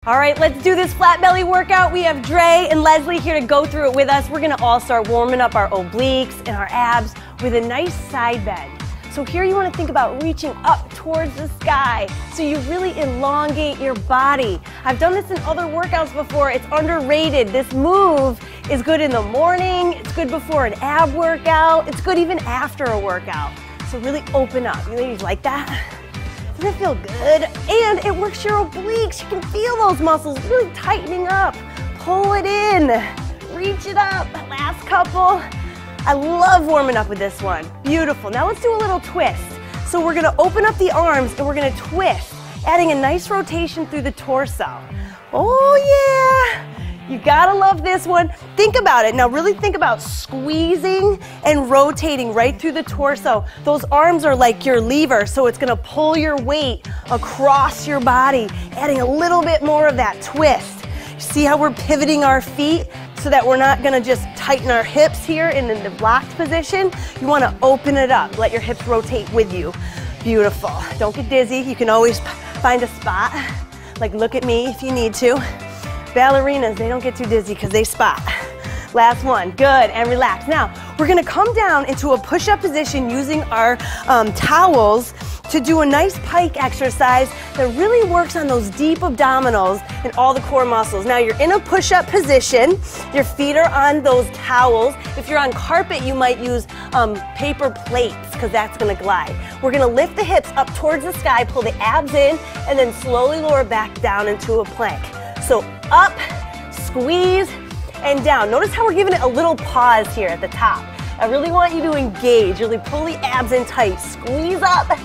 All right, let's do this flat belly workout. We have Dre and Leslie here to go through it with us. We're gonna all start warming up our obliques and our abs with a nice side bend. So here you wanna think about reaching up towards the sky so you really elongate your body. I've done this in other workouts before. It's underrated. This move is good in the morning. It's good before an ab workout. It's good even after a workout. So really open up. You ladies like that? Doesn't it feel good? And it works your obliques. You can feel those muscles really tightening up. Pull it in, reach it up. Last couple. I love warming up with this one. Beautiful. Now let's do a little twist. So we're gonna open up the arms and we're gonna twist, adding a nice rotation through the torso. Oh yeah. You gotta love this one. Think about it. Now really think about squeezing and rotating right through the torso. Those arms are like your lever, so it's gonna pull your weight across your body, adding a little bit more of that twist. See how we're pivoting our feet so that we're not gonna just tighten our hips here in the blocked position. You wanna open it up. Let your hips rotate with you. Beautiful. Don't get dizzy. You can always find a spot. Like look at me if you need to. Ballerinas, they don't get too dizzy because they spot. Last one, good, and relax. Now, we're gonna come down into a push-up position using our towels to do a nice pike exercise that really works on those deep abdominals and all the core muscles. Now, you're in a push-up position. Your feet are on those towels. If you're on carpet, you might use paper plates because that's gonna glide. We're gonna lift the hips up towards the sky, pull the abs in, and then slowly lower back down into a plank. So up, squeeze, and down. Notice how we're giving it a little pause here at the top. I really want you to engage, really pull the abs in tight, squeeze up,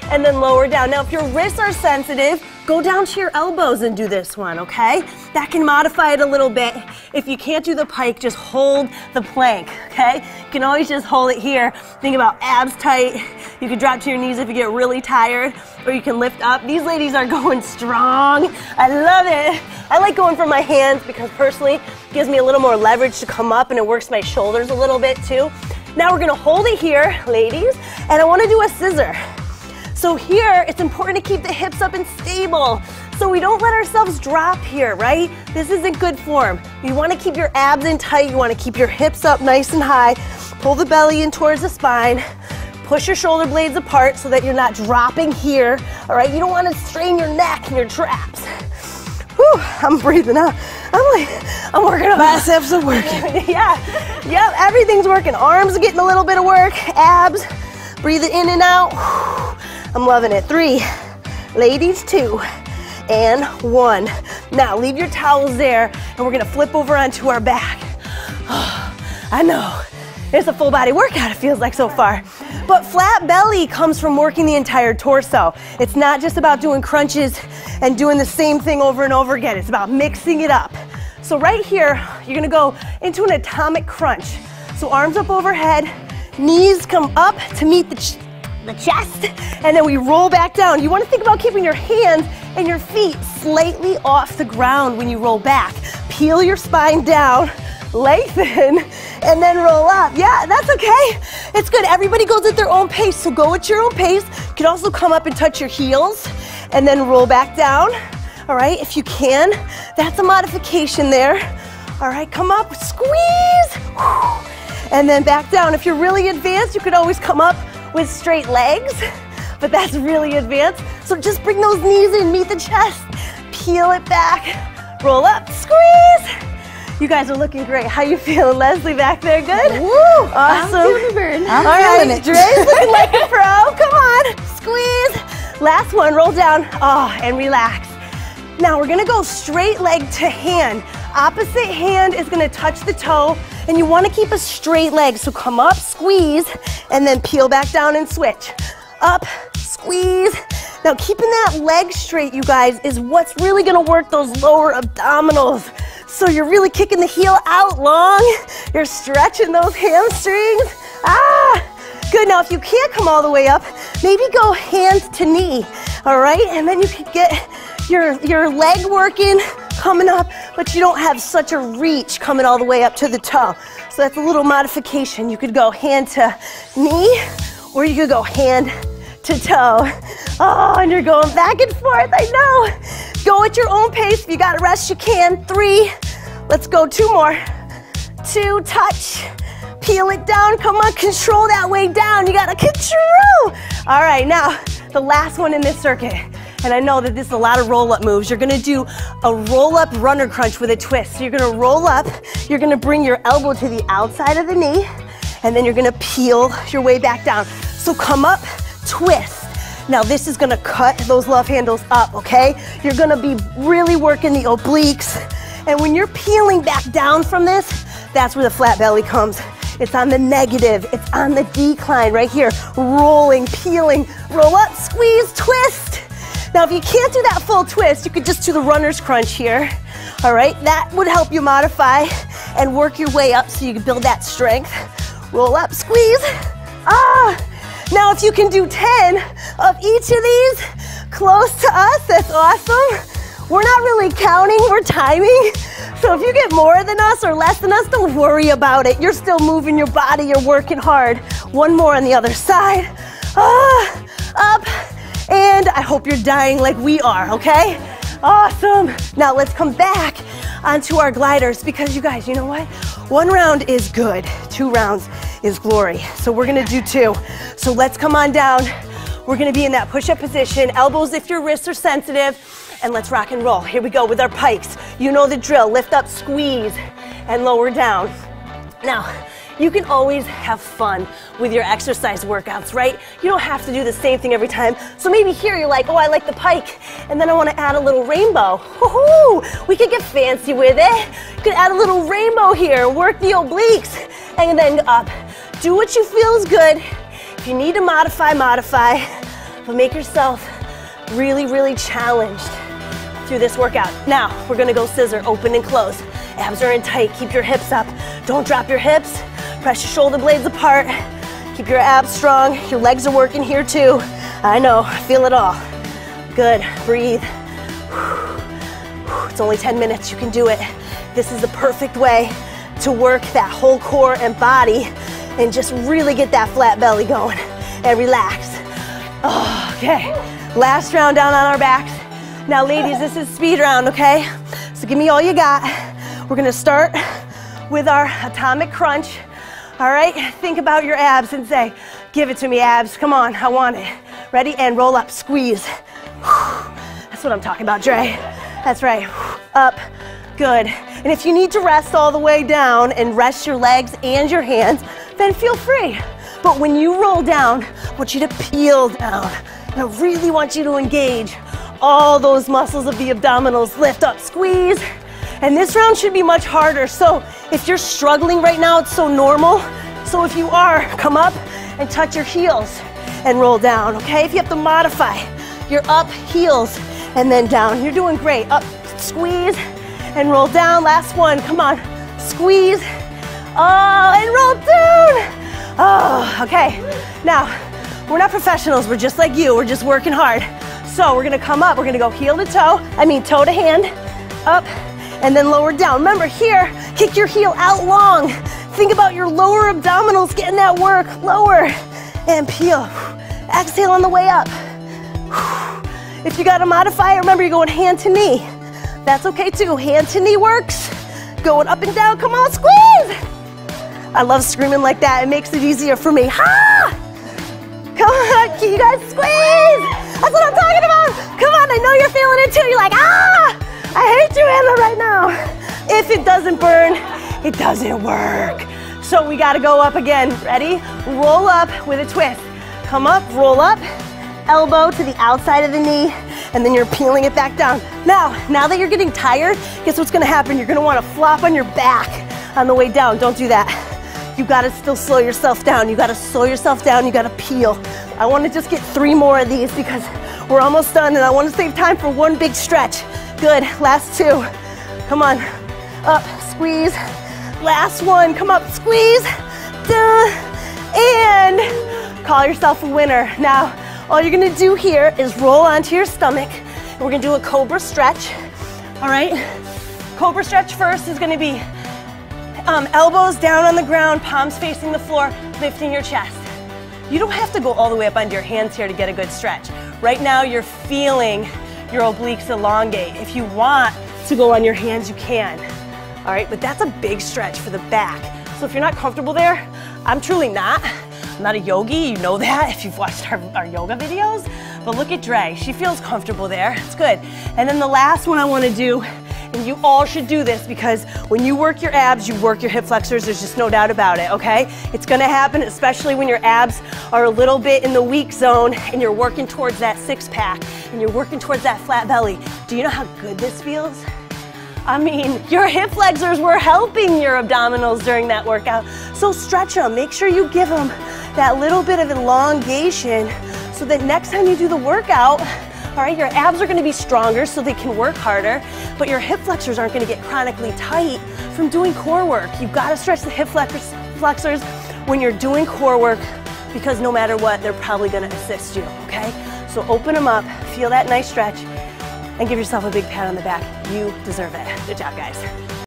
and then lower down. Now if your wrists are sensitive, go down to your elbows and do this one, okay? That can modify it a little bit. If you can't do the pike, just hold the plank, okay? You can always just hold it here. Think about abs tight. You can drop to your knees if you get really tired, or you can lift up. These ladies are going strong. I love it. I like going for my hands because personally, it gives me a little more leverage to come up and it works my shoulders a little bit too. Now we're gonna hold it here, ladies, and I wanna do a scissor. So here, it's important to keep the hips up and stable so we don't let ourselves drop here, right? This isn't good form. You wanna keep your abs in tight, you wanna keep your hips up nice and high, pull the belly in towards the spine, push your shoulder blades apart so that you're not dropping here, all right? You don't wanna strain your neck and your traps. Whew, I'm breathing out. I'm working on biceps are working. Yeah, everything's working. Arms are getting a little bit of work, abs, breathe it in and out. I'm loving it. 3, ladies, 2, and 1. Now leave your towels there and we're gonna flip over onto our back. I know, it's a full body workout it feels like so far. But flat belly comes from working the entire torso. It's not just about doing crunches and doing the same thing over and over again. It's about mixing it up. So right here, you're gonna go into an atomic crunch. So arms up overhead, knees come up to meet the chest, and then we roll back down. You wanna think about keeping your hands and your feet slightly off the ground when you roll back. Peel your spine down, lengthen, and then roll up. Yeah, that's okay. It's good. Everybody goes at their own pace, so go at your own pace. You can also come up and touch your heels, and then roll back down. All right, if you can. That's a modification there. All right, come up, squeeze, and then back down. If you're really advanced, you could always come up with straight legs, but that's really advanced. So just bring those knees in, meet the chest, peel it back, roll up, squeeze. You guys are looking great. How you feeling, Leslie, back there? Good? Woo! Awesome. I'm feeling the burn. All right, Dre's looking like a pro. Come on, squeeze. Last one, roll down, and relax. Now we're gonna go straight leg to hand. Opposite hand is gonna touch the toe, and you wanna keep a straight leg. So come up, squeeze, and then peel back down and switch. Up, squeeze. Now keeping that leg straight, you guys, is what's really gonna work those lower abdominals. So you're really kicking the heel out long. You're stretching those hamstrings. Good. Now if you can't come all the way up, maybe go hands to knee, all right? And then you can get your leg working, coming up, but you don't have such a reach coming all the way up to the toe. So that's a little modification. You could go hand to knee, or you could go hand to toe. Oh, and you're going back and forth, I know. Go at your own pace. If you gotta rest, you can. 3, let's go, 2 more. 2, touch, peel it down. Come on, control that way down. You gotta control. All right, now, the last one in this circuit. And I know that this is a lot of roll-up moves. You're gonna do a roll-up runner crunch with a twist. So you're gonna roll up, you're gonna bring your elbow to the outside of the knee, and then you're gonna peel your way back down. So come up, twist. Now this is gonna cut those love handles up, okay? You're gonna be really working the obliques. And when you're peeling back down from this, that's where the flat belly comes. It's on the negative, it's on the decline right here. Rolling, peeling, roll up, squeeze, twist. Now, if you can't do that full twist, you could just do the runner's crunch here. All right, that would help you modify and work your way up so you can build that strength. Roll up, squeeze. Now if you can do 10 of each of these close to us, that's awesome. We're not really counting, we're timing. So if you get more than us or less than us, don't worry about it. You're still moving your body, you're working hard. 1 more on the other side. Up. And I hope you're dying like we are, okay? Awesome. Now let's come back onto our gliders because you guys, you know what? 1 round is good, 2 rounds is glory. So we're gonna do 2. So let's come on down. We're gonna be in that push-up position, elbows if your wrists are sensitive, and let's rock and roll. Here we go with our pikes. You know the drill, lift up, squeeze, and lower down. Now, you can always have fun with your exercise workouts, right? You don't have to do the same thing every time. So maybe here you're like, oh, I like the pike, and then I want to add a little rainbow. Woohoo! We could get fancy with it. You could add a little rainbow here, work the obliques, and then up. Do what you feel is good. If you need to modify, modify, but make yourself really, really challenged through this workout. Now, we're gonna go scissor, open and close. Abs are in tight, keep your hips up. Don't drop your hips. Press your shoulder blades apart. Keep your abs strong. Your legs are working here too. I know, I feel it all. Good, breathe. It's only 10 minutes, you can do it. This is the perfect way to work that whole core and body and just really get that flat belly going and relax. Oh, okay, last round down on our backs. Now ladies, this is speed round, okay? So give me all you got. We're gonna start with our atomic crunch. All right, think about your abs and say, give it to me, abs. Come on, I want it. Ready? And roll up, squeeze. That's what I'm talking about, Dre. That's right, up, good. And if you need to rest all the way down and rest your legs and your hands, then feel free. But when you roll down, I want you to peel down. And I really want you to engage all those muscles of the abdominals. Lift up, squeeze. And this round should be much harder. So if you're struggling right now, it's so normal. So if you are, come up and touch your heels and roll down, okay? If you have to modify, you're up, heels, and then down. You're doing great. Up, squeeze, and roll down. Last one, come on. Squeeze, and roll down. Oh, okay. Now, we're not professionals, we're just like you. We're just working hard. So we're gonna come up, we're gonna go heel to toe, toe to hand, up, and then lower down. Remember here, kick your heel out long. Think about your lower abdominals getting that work. Lower and peel. Exhale on the way up. If you gotta modify it, remember you're going hand to knee. That's okay too, hand to knee works. Going up and down, come on, squeeze. I love screaming like that, it makes it easier for me. Ha! Come on, you guys squeeze. That's what I'm talking about. Come on, I know you're feeling it too. You're like, I hate you, Anna, right now. If it doesn't burn, it doesn't work. So we gotta go up again. Ready? Roll up with a twist. Come up, roll up, elbow to the outside of the knee, and then you're peeling it back down. Now that you're getting tired, guess what's gonna happen? You're gonna wanna flop on your back on the way down. Don't do that. You gotta still slow yourself down. You gotta slow yourself down, you gotta peel. I wanna just get 3 more of these because we're almost done and I wanna save time for one big stretch. Good, last 2. Come on, up, squeeze. Last one, come up, squeeze. And call yourself a winner. Now, all you're gonna do here is roll onto your stomach. And we're gonna do a cobra stretch, all right? Cobra stretch first is gonna be elbows down on the ground, palms facing the floor, lifting your chest. You don't have to go all the way up onto your hands here to get a good stretch. Right now, you're feeling your obliques elongate. If you want to go on your hands, you can. All right, but that's a big stretch for the back. So if you're not comfortable there, I'm truly not. I'm not a yogi, you know that if you've watched our yoga videos. But look at Dre, she feels comfortable there. It's good. And then the last one I want to do, and you all should do this because when you work your abs, you work your hip flexors. There's just no doubt about it, okay? It's gonna happen, especially when your abs are a little bit in the weak zone and you're working towards that six pack and you're working towards that flat belly. Do you know how good this feels? I mean, your hip flexors were helping your abdominals during that workout. So stretch them, make sure you give them that little bit of elongation so that next time you do the workout, all right, your abs are gonna be stronger so they can work harder, but your hip flexors aren't gonna get chronically tight from doing core work. You've gotta stretch the hip flexors when you're doing core work because no matter what, they're probably gonna assist you, okay? So open them up, feel that nice stretch, and give yourself a big pat on the back. You deserve it. Good job, guys.